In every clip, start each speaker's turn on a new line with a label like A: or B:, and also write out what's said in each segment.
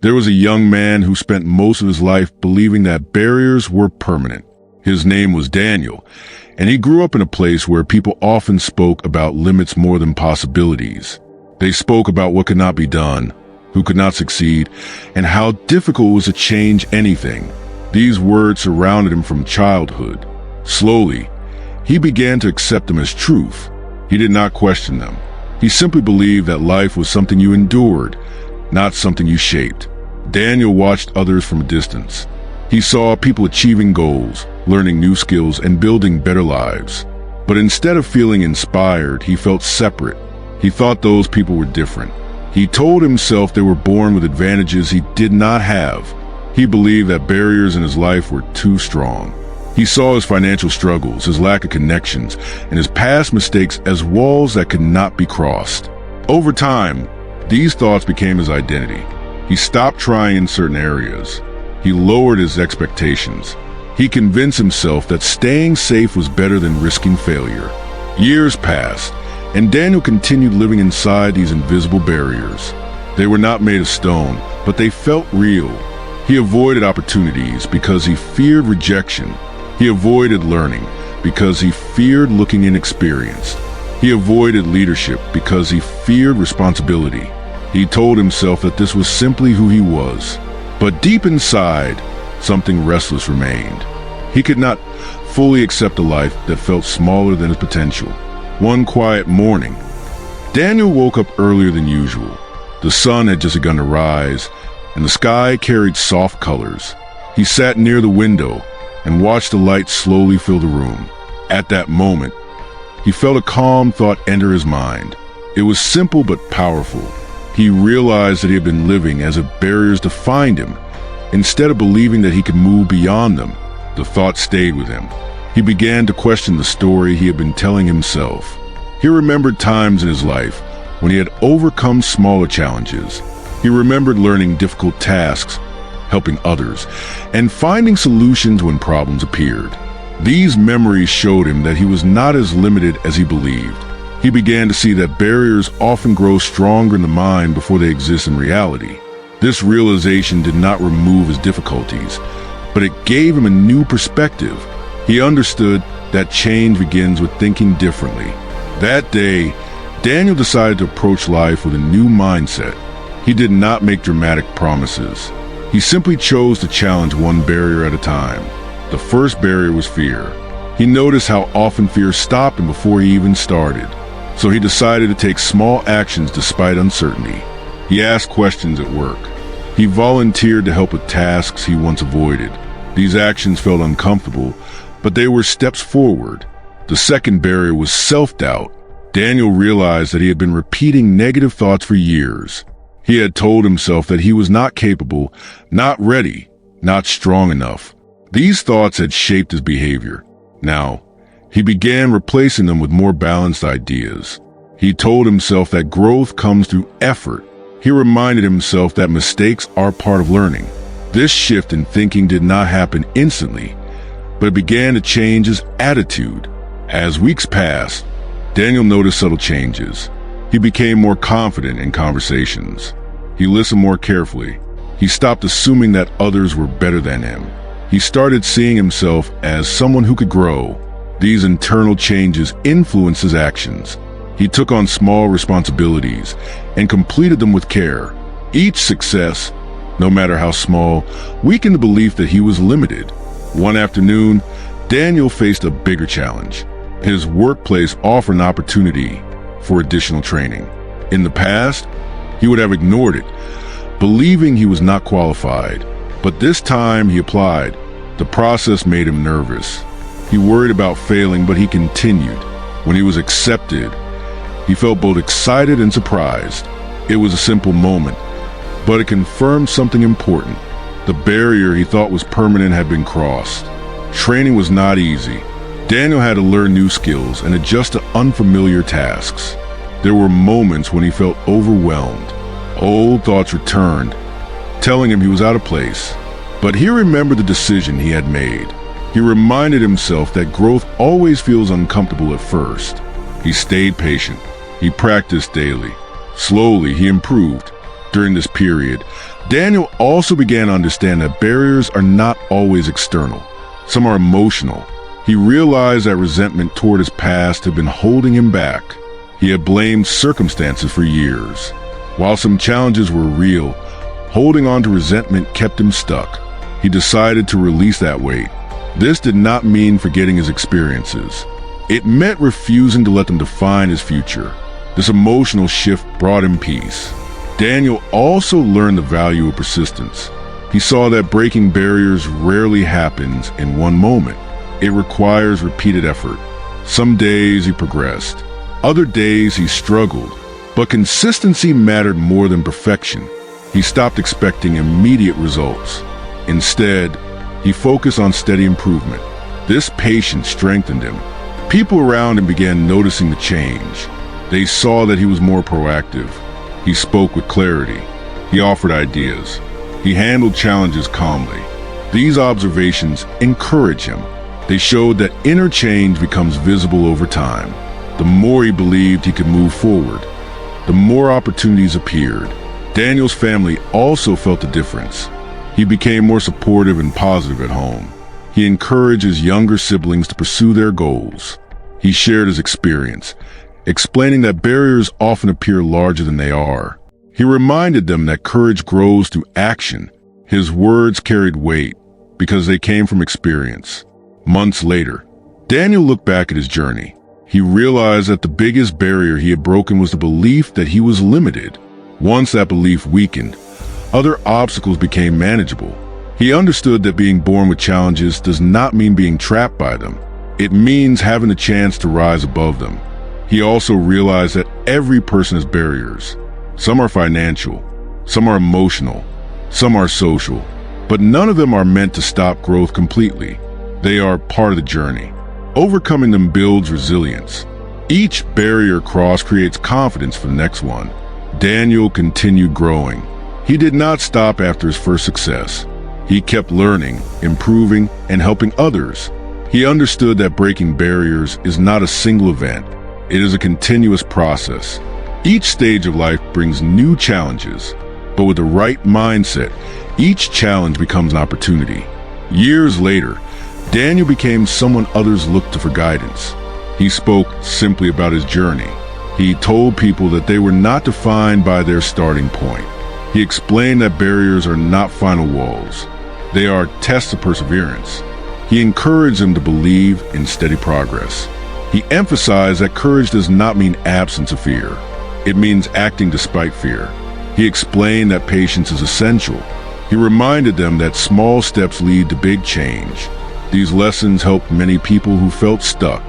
A: There was a young man who spent most of his life believing that barriers were permanent. His name was Daniel, and he grew up in a place where people often spoke about limits more than possibilities. They spoke about what could not be done, who could not succeed, and how difficult it was to change anything. These words surrounded him from childhood. Slowly, he began to accept them as truth. He did not question them. He simply believed that life was something you endured, not something you shaped. Daniel watched others from a distance. He saw people achieving goals, learning new skills, and building better lives. But instead of feeling inspired, he felt separate. He thought those people were different. He told himself they were born with advantages he did not have. He believed that barriers in his life were too strong. He saw his financial struggles, his lack of connections, and his past mistakes as walls that could not be crossed. Over time, these thoughts became his identity. He stopped trying in certain areas. He lowered his expectations. He convinced himself that staying safe was better than risking failure. Years passed, and Daniel continued living inside these invisible barriers. They were not made of stone, but they felt real. He avoided opportunities because he feared rejection. He avoided learning because he feared looking inexperienced. He avoided leadership because he feared responsibility. He told himself that this was simply who he was. But deep inside, something restless remained. He could not fully accept a life that felt smaller than his potential. One quiet morning, Daniel woke up earlier than usual. The sun had just begun to rise, and the sky carried soft colors. He sat near the window and watched the light slowly fill the room. At that moment, he felt a calm thought enter his mind. It was simple but powerful. He realized that he had been living as if barriers defined him. Instead of believing that he could move beyond them, the thought stayed with him. He began to question the story he had been telling himself. He remembered times in his life when he had overcome smaller challenges. He remembered learning difficult tasks, helping others, and finding solutions when problems appeared. These memories showed him that he was not as limited as he believed. He began to see that barriers often grow stronger in the mind before they exist in reality. This realization did not remove his difficulties, but it gave him a new perspective. He understood that change begins with thinking differently. That day, Daniel decided to approach life with a new mindset. He did not make dramatic promises. He simply chose to challenge one barrier at a time. The first barrier was fear. He noticed how often fear stopped him before he even started. So he decided to take small actions despite uncertainty. He asked questions at work. He volunteered to help with tasks he once avoided. These actions felt uncomfortable, but they were steps forward. The second barrier was self-doubt. Daniel realized that he had been repeating negative thoughts for years. He had told himself that he was not capable, not ready, not strong enough. These thoughts had shaped his behavior. Now, he began replacing them with more balanced ideas. He told himself that growth comes through effort. He reminded himself that mistakes are part of learning. This shift in thinking did not happen instantly, but it began to change his attitude. As weeks passed, Daniel noticed subtle changes. He became more confident in conversations. He listened more carefully. He stopped assuming that others were better than him. He started seeing himself as someone who could grow. These internal changes influenced his actions. He took on small responsibilities and completed them with care. Each success, no matter how small, weakened the belief that he was limited. One afternoon, Daniel faced a bigger challenge. His workplace offered an opportunity for additional training. In the past, he would have ignored it, believing he was not qualified. But this time he applied. The process made him nervous. He worried about failing, but he continued. When he was accepted, he felt both excited and surprised. It was a simple moment, but it confirmed something important. The barrier he thought was permanent had been crossed. Training was not easy. Daniel had to learn new skills and adjust to unfamiliar tasks. There were moments when he felt overwhelmed. Old thoughts returned, telling him he was out of place. But he remembered the decision he had made. He reminded himself that growth always feels uncomfortable at first. He stayed patient. He practiced daily. Slowly, he improved. During this period, Daniel also began to understand that barriers are not always external. Some are emotional. He realized that resentment toward his past had been holding him back. He had blamed circumstances for years. While some challenges were real, holding on to resentment kept him stuck. He decided to release that weight. This did not mean forgetting his experiences. It meant refusing to let them define his future. This emotional shift brought him peace. Daniel also learned the value of persistence. He saw that breaking barriers rarely happens in one moment. It requires repeated effort. Some days he progressed. Other days he struggled. But consistency mattered more than perfection. He stopped expecting immediate results. Instead, he focused on steady improvement. This patience strengthened him. People around him began noticing the change. They saw that he was more proactive. He spoke with clarity. He offered ideas. He handled challenges calmly. These observations encouraged him. They showed that inner change becomes visible over time. The more he believed he could move forward, the more opportunities appeared. Daniel's family also felt the difference. He became more supportive and positive at home. He encouraged his younger siblings to pursue their goals. He shared his experience, explaining that barriers often appear larger than they are. He reminded them that courage grows through action. His words carried weight because they came from experience. Months later, Daniel looked back at his journey. He realized that the biggest barrier he had broken was the belief that he was limited. Once that belief weakened, other obstacles became manageable. He understood that being born with challenges does not mean being trapped by them. It means having the chance to rise above them. He also realized that every person has barriers. Some are financial, some are emotional, some are social, but none of them are meant to stop growth completely. They are part of the journey. Overcoming them builds resilience. Each barrier crossed creates confidence for the next one. Daniel continued growing. He did not stop after his first success. He kept learning, improving, and helping others. He understood that breaking barriers is not a single event. It is a continuous process. Each stage of life brings new challenges, but with the right mindset, each challenge becomes an opportunity. Years later, Daniel became someone others looked to for guidance. He spoke simply about his journey. He told people that they were not defined by their starting point. He explained that barriers are not final walls. They are tests of perseverance. He encouraged them to believe in steady progress. He emphasized that courage does not mean absence of fear. It means acting despite fear. He explained that patience is essential. He reminded them that small steps lead to big change. These lessons helped many people who felt stuck.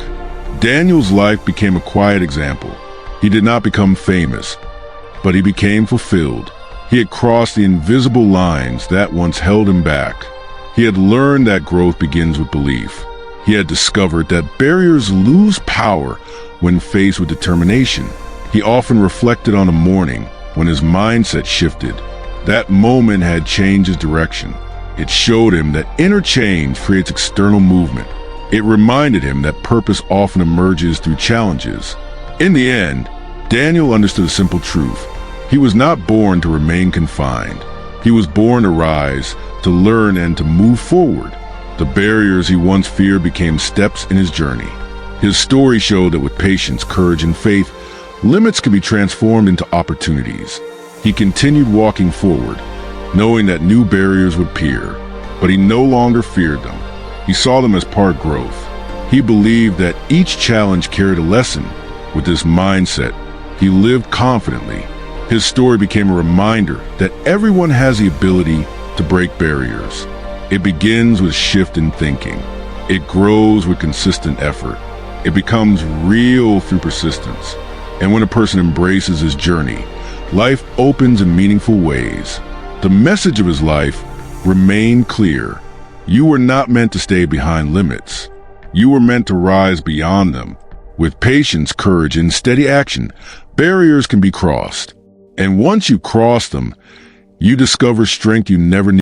A: Daniel's life became a quiet example. He did not become famous, but he became fulfilled. He had crossed the invisible lines that once held him back. He had learned that growth begins with belief. He had discovered that barriers lose power when faced with determination. He often reflected on a morning when his mindset shifted. That moment had changed his direction. It showed him that inner change creates external movement. It reminded him that purpose often emerges through challenges. In the end, Daniel understood a simple truth. He was not born to remain confined. He was born to rise, to learn, and to move forward. The barriers he once feared became steps in his journey. His story showed that with patience, courage, and faith, limits can be transformed into opportunities. He continued walking forward, knowing that new barriers would appear, but he no longer feared them. He saw them as part of growth. He believed that each challenge carried a lesson. With this mindset, he lived confidently. His story became a reminder that everyone has the ability to break barriers. It begins with shift in thinking. It grows with consistent effort. It becomes real through persistence. And when a person embraces his journey, life opens in meaningful ways. The message of his life remained clear. You were not meant to stay behind limits. You were meant to rise beyond them. With patience, courage, and steady action, barriers can be crossed. And once you cross them, you discover strength you never knew.